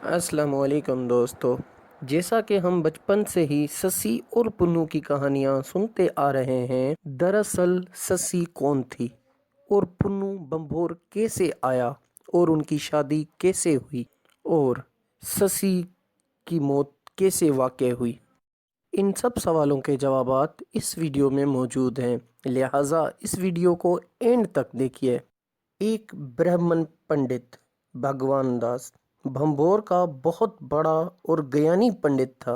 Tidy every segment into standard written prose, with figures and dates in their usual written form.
السلام علیکم دوستو، جیسا کہ ہم بچپن سے ہی سسی اور پنو کی کہانیاں سنتے آ رہے ہیں، دراصل سسی کون تھی اور پنو بمبھور کیسے آیا اور ان کی شادی کیسے ہوئی اور سسی کی موت کیسے واقع ہوئی، ان سب سوالوں کے جوابات اس ویڈیو میں موجود ہیں، لہٰذا اس ویڈیو کو اینڈ تک دیکھیے۔ ایک برہمن پنڈت بھگوان داس بھمبور کا بہت بڑا اور گیانی پنڈت تھا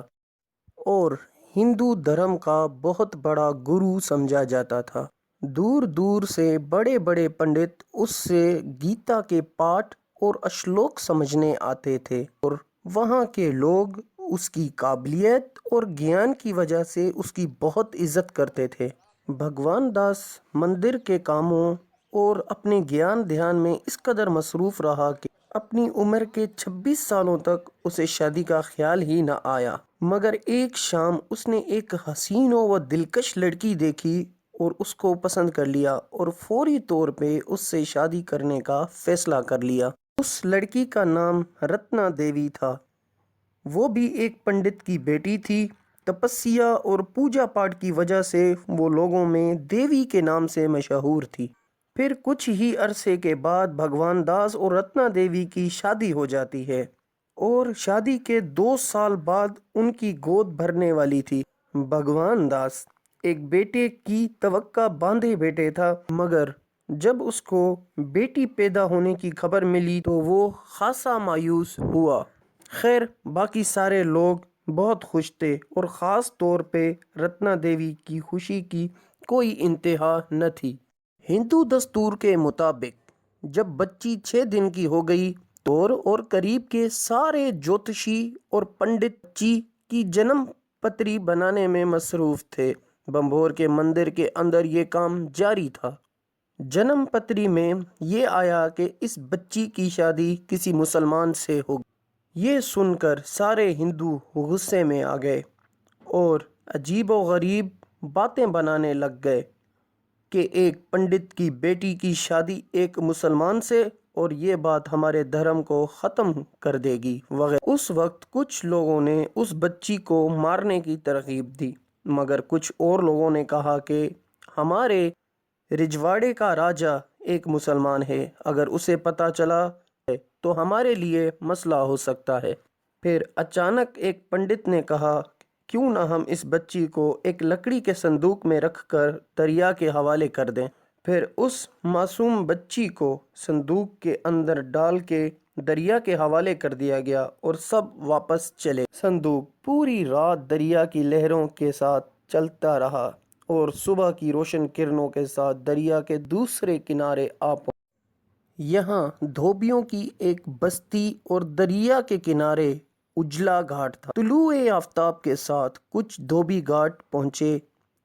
اور ہندو دھرم کا بہت بڑا گرو سمجھا جاتا تھا۔ دور دور سے بڑے بڑے پنڈت اس سے گیتا کے پاٹھ اور اشلوک سمجھنے آتے تھے اور وہاں کے لوگ اس کی قابلیت اور گیان کی وجہ سے اس کی بہت عزت کرتے تھے۔ بھگوان داس مندر کے کاموں اور اپنے گیان دھیان میں اس قدر مصروف رہا کہ اپنی عمر کے 26 سالوں تک اسے شادی کا خیال ہی نہ آیا، مگر ایک شام اس نے ایک حسین و دلکش لڑکی دیکھی اور اس کو پسند کر لیا اور فوری طور پہ اس سے شادی کرنے کا فیصلہ کر لیا۔ اس لڑکی کا نام رتنا دیوی تھا، وہ بھی ایک پنڈت کی بیٹی تھی۔ تپسیا اور پوجا پاٹ کی وجہ سے وہ لوگوں میں دیوی کے نام سے مشہور تھی۔ پھر کچھ ہی عرصے کے بعد بھگوان داس اور رتنا دیوی کی شادی ہو جاتی ہے اور شادی کے 2 سال بعد ان کی گود بھرنے والی تھی۔ بھگوان داس ایک بیٹے کی توقع باندھے بیٹھے تھا، مگر جب اس کو بیٹی پیدا ہونے کی خبر ملی تو وہ خاصا مایوس ہوا۔ خیر، باقی سارے لوگ بہت خوش تھے اور خاص طور پہ رتنا دیوی کی خوشی کی کوئی انتہا نہ تھی۔ ہندو دستور کے مطابق جب بچی 6 دن کی ہو گئی تو اور قریب کے سارے جوتشی اور پنڈت بچی کی جنم پتری بنانے میں مصروف تھے۔ بمبھور کے مندر کے اندر یہ کام جاری تھا۔ جنم پتری میں یہ آیا کہ اس بچی کی شادی کسی مسلمان سے ہوگی۔ یہ سن کر سارے ہندو غصے میں آ گئے اور عجیب و غریب باتیں بنانے لگ گئے کہ ایک پنڈت کی بیٹی کی شادی ایک مسلمان سے اور یہ بات ہمارے دھرم کو ختم کر دے گی وغیرہ۔ اس وقت کچھ لوگوں نے اس بچی کو مارنے کی ترغیب دی، مگر کچھ اور لوگوں نے کہا کہ ہمارے رجواڑے کا راجا ایک مسلمان ہے، اگر اسے پتہ چلا ہے تو ہمارے لیے مسئلہ ہو سکتا ہے۔ پھر اچانک ایک پنڈت نے کہا، کیوں نہ ہم اس بچی کو ایک لکڑی کے صندوق میں رکھ کر دریا کے حوالے کر دیں۔ پھر اس معصوم بچی کو صندوق کے اندر ڈال کے دریا کے حوالے کر دیا گیا اور سب واپس چلے۔ صندوق پوری رات دریا کی لہروں کے ساتھ چلتا رہا اور صبح کی روشن کرنوں کے ساتھ دریا کے دوسرے کنارے آ پہنچا۔ یہاں دھوبیوں کی ایک بستی اور دریا کے کنارے اجلا گھاٹ تھا۔ طلوع آفتاب کے ساتھ کچھ دھوبی گھاٹ پہنچے،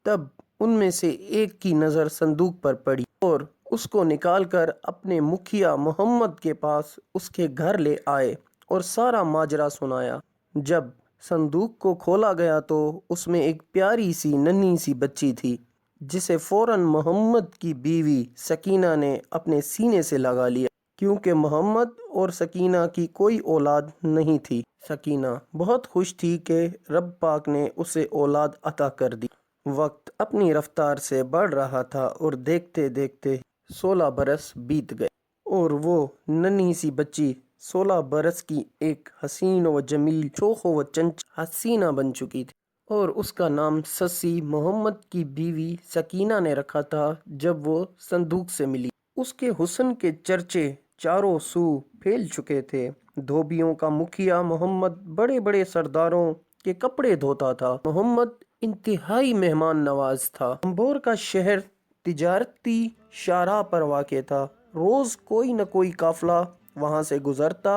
تب ان میں سے ایک کی نظر صندوق پر پڑی اور اس کو نکال کر اپنے مکھیا محمد کے پاس اس کے گھر لے آئے اور سارا ماجرا سنایا۔ جب صندوق کو کھولا گیا تو اس میں ایک پیاری سی ننھی سی بچی تھی، جسے فوراً محمد کی بیوی سکینہ نے اپنے سینے سے لگا لیا، کیونکہ محمد اور سکینہ کی کوئی اولاد نہیں تھی۔ سکینہ بہت خوش تھی کہ رب پاک نے اسے اولاد عطا کر دی۔ وقت اپنی رفتار سے بڑھ رہا تھا اور دیکھتے دیکھتے 16 برس بیت گئے اور وہ ننھی سی بچی 16 برس کی ایک حسین و جمیل شوخ و چنچل حسینہ بن چکی تھی اور اس کا نام سسی محمد کی بیوی سکینہ نے رکھا تھا۔ جب وہ صندوق سے ملی، اس کے حسن کے چرچے چاروں سو پھیل چکے تھے۔ دھوبیوں کا مکھیا محمد بڑے بڑے سرداروں کے کپڑے دھوتا تھا۔ محمد انتہائی مہمان نواز تھا۔ بمبھور کا شہر تجارتی شاہراہ پر واقع تھا، روز کوئی نہ کوئی قافلہ وہاں سے گزرتا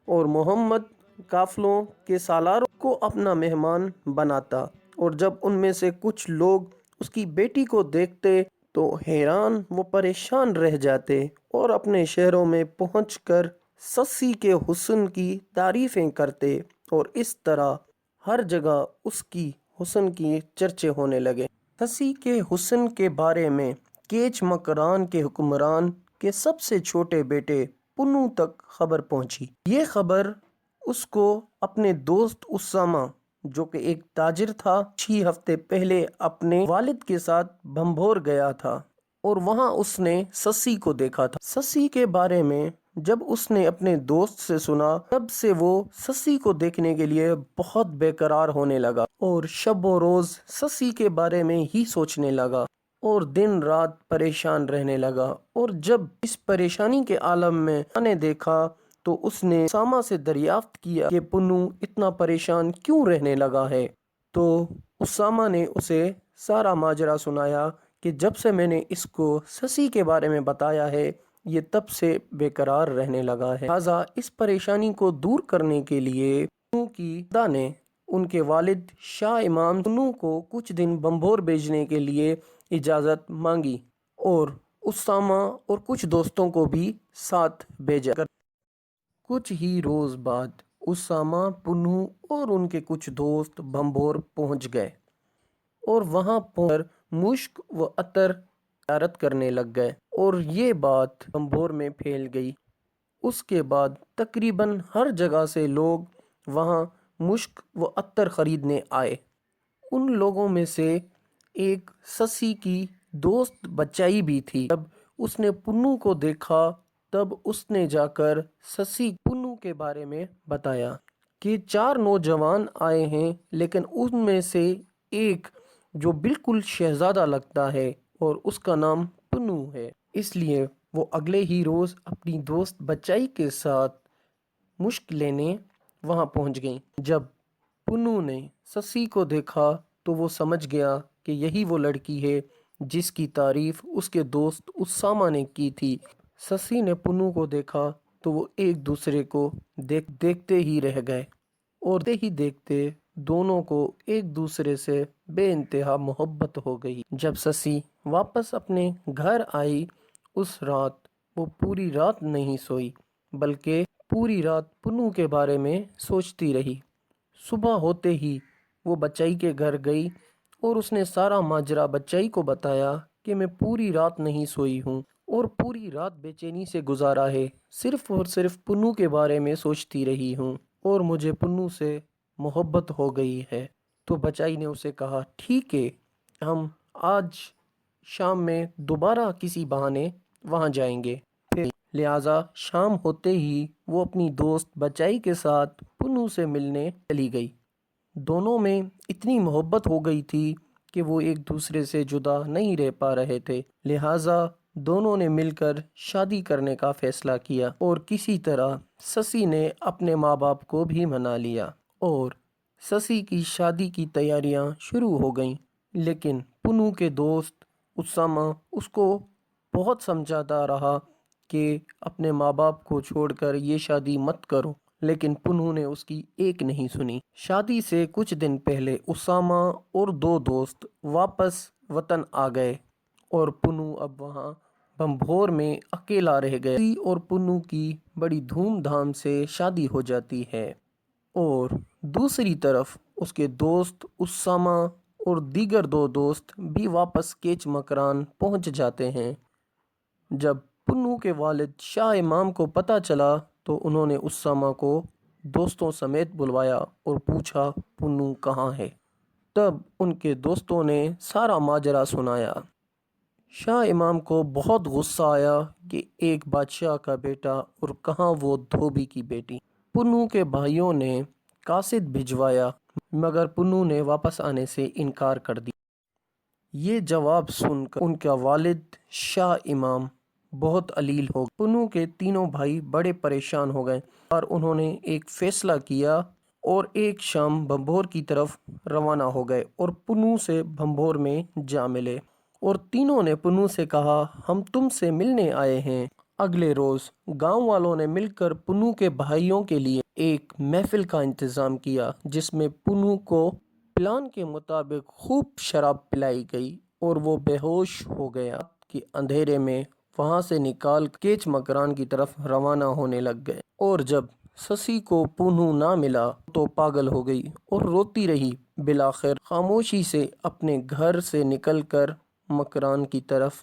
اور محمد قافلوں کے سالاروں کو اپنا مہمان بناتا، اور جب ان میں سے کچھ لوگ اس کی بیٹی کو دیکھتے تو حیران و پریشان رہ جاتے اور اپنے شہروں میں پہنچ کر سسی کے حسن کی تعریفیں کرتے اور اس طرح ہر جگہ اس کی حسن کی چرچے ہونے لگے۔ سسی کے حسن کے بارے میں کیچ مکران کے حکمران کے سب سے چھوٹے بیٹے پنو تک خبر پہنچی۔ یہ خبر اس کو اپنے دوست اسامہ جو کہ ایک تاجر تھا 6 ہفتے پہلے اپنے والد کے ساتھ بھمبور گیا تھا اور وہاں اس نے سسی کو دیکھا تھا۔ سسی کے بارے میں جب اس نے اپنے دوست سے سنا تب سے وہ سسی کو دیکھنے کے لیے بہت بے قرار ہونے لگا اور شب و روز سسی کے بارے میں ہی سوچنے لگا اور دن رات پریشان رہنے لگا۔ اور جب اس پریشانی کے عالم میں دیکھا تو اس نے اسامہ سے دریافت کیا کہ پنو اتنا پریشان کیوں رہنے لگا ہے؟ تو اسامہ نے اسے سارا ماجرا سنایا کہ جب سے میں نے اس کو سسی کے بارے میں بتایا ہے یہ تب سے بے قرار رہنے لگا ہے، لہٰذا اس پریشانی کو دور کرنے کے لیے پنو کی خدا نے ان کے والد شاہ امام پنو کو کچھ دن بھمبور بھیجنے کے لیے اجازت مانگی اور اسامہ اور کچھ دوستوں کو بھی ساتھ بھیجا۔ کچھ ہی روز بعد اسامہ، پنو اور ان کے کچھ دوست بھمبور پہنچ گئے اور وہاں پہنچ کر مشک و عطر تجارت کرنے لگ گئے اور یہ بات بھمبور میں پھیل گئی۔ اس کے بعد تقریباً ہر جگہ سے لوگ وہاں مشک و عطر خریدنے آئے۔ ان لوگوں میں سے ایک سسی کی دوست بچائی بھی تھی۔ جب اس نے پنو کو دیکھا تب اس نے جا کر سسی پنو کے بارے میں بتایا کہ 4 نوجوان آئے ہیں لیکن ان میں سے ایک جو بالکل شہزادہ لگتا ہے اور اس کا نام پنو ہے، اس لیے وہ اگلے ہی روز اپنی دوست بچائی کے ساتھ مشک لینے وہاں پہنچ گئیں۔ جب پنو نے سسی کو دیکھا تو وہ سمجھ گیا کہ یہی وہ لڑکی ہے جس کی تعریف اس کے دوست اسامہ نے کی تھی۔ سسی نے پنو کو دیکھا تو وہ ایک دوسرے کو دیکھتے ہی رہ گئے اور دیکھتے دونوں کو ایک دوسرے سے بے انتہا محبت ہو گئی۔ جب سسی واپس اپنے گھر آئی اس رات وہ پوری رات نہیں سوئی بلکہ پوری رات پنو کے بارے میں سوچتی رہی۔ صبح ہوتے ہی وہ بچائی کے گھر گئی اور اس نے سارا ماجرا بچائی کو بتایا کہ میں پوری رات نہیں سوئی ہوں اور پوری رات بے چینی سے گزارا ہے، صرف اور صرف پنو کے بارے میں سوچتی رہی ہوں اور مجھے پنو سے محبت ہو گئی ہے۔ تو بچائی نے اسے کہا ٹھیک ہے، ہم آج شام میں دوبارہ کسی بہانے وہاں جائیں گے۔ لہٰذا شام ہوتے ہی وہ اپنی دوست بچائی کے ساتھ پنو سے ملنے چلی گئی۔ دونوں میں اتنی محبت ہو گئی تھی کہ وہ ایک دوسرے سے جدا نہیں رہ پا رہے تھے، لہٰذا دونوں نے مل کر شادی کرنے کا فیصلہ کیا اور کسی طرح سسی نے اپنے ماں باپ کو بھی منا لیا اور سسی کی شادی کی تیاریاں شروع ہو گئیں۔ لیکن پنو کے دوست اسامہ اس کو بہت سمجھاتا رہا کہ اپنے ماں باپ کو چھوڑ کر یہ شادی مت کرو، لیکن پنو نے اس کی ایک نہیں سنی۔ شادی سے کچھ دن پہلے اسامہ اور 2 دوست واپس وطن آ گئے اور پنو اب وہاں بھمبور میں اکیلا رہ گیا۔ سسی اور پنو کی بڑی دھوم دھام سے شادی ہو جاتی ہے اور دوسری طرف اس کے دوست اسامہ اور دیگر 2 دوست بھی واپس کیچ مکران پہنچ جاتے ہیں۔ جب پنو کے والد شاہ امام کو پتہ چلا تو انہوں نے اسامہ کو دوستوں سمیت بلوایا اور پوچھا پنو کہاں ہے؟ تب ان کے دوستوں نے سارا ماجرا سنایا۔ شاہ امام کو بہت غصہ آیا کہ ایک بادشاہ کا بیٹا اور کہاں وہ دھوبی کی بیٹی۔ پنو کے بھائیوں نے قاصد بھجوایا مگر پنو نے واپس آنے سے انکار کر دیا۔ یہ جواب سن کر ان کا والد شاہ امام بہت علیل ہو گئے۔ پنو کے تینوں بھائی بڑے پریشان ہو گئے اور انہوں نے ایک فیصلہ کیا اور ایک شام بھمبور کی طرف روانہ ہو گئے اور پنو سے بھمبور میں جا ملے اور تینوں نے پنو سے کہا ہم تم سے ملنے آئے ہیں۔ اگلے روز گاؤں والوں نے مل کر پنو کے بھائیوں کے لیے ایک محفل کا انتظام کیا جس میں پنو کو پلان کے مطابق خوب شراب پلائی گئی اور وہ بے ہوش ہو گیا۔ رات کے اندھیرے میں وہاں سے نکال کیچ مکران کی طرف روانہ ہونے لگ گئے اور جب سسی کو پنو نہ ملا تو پاگل ہو گئی اور روتی رہی۔ بالآخر خاموشی سے اپنے گھر سے نکل کر مکران کی طرف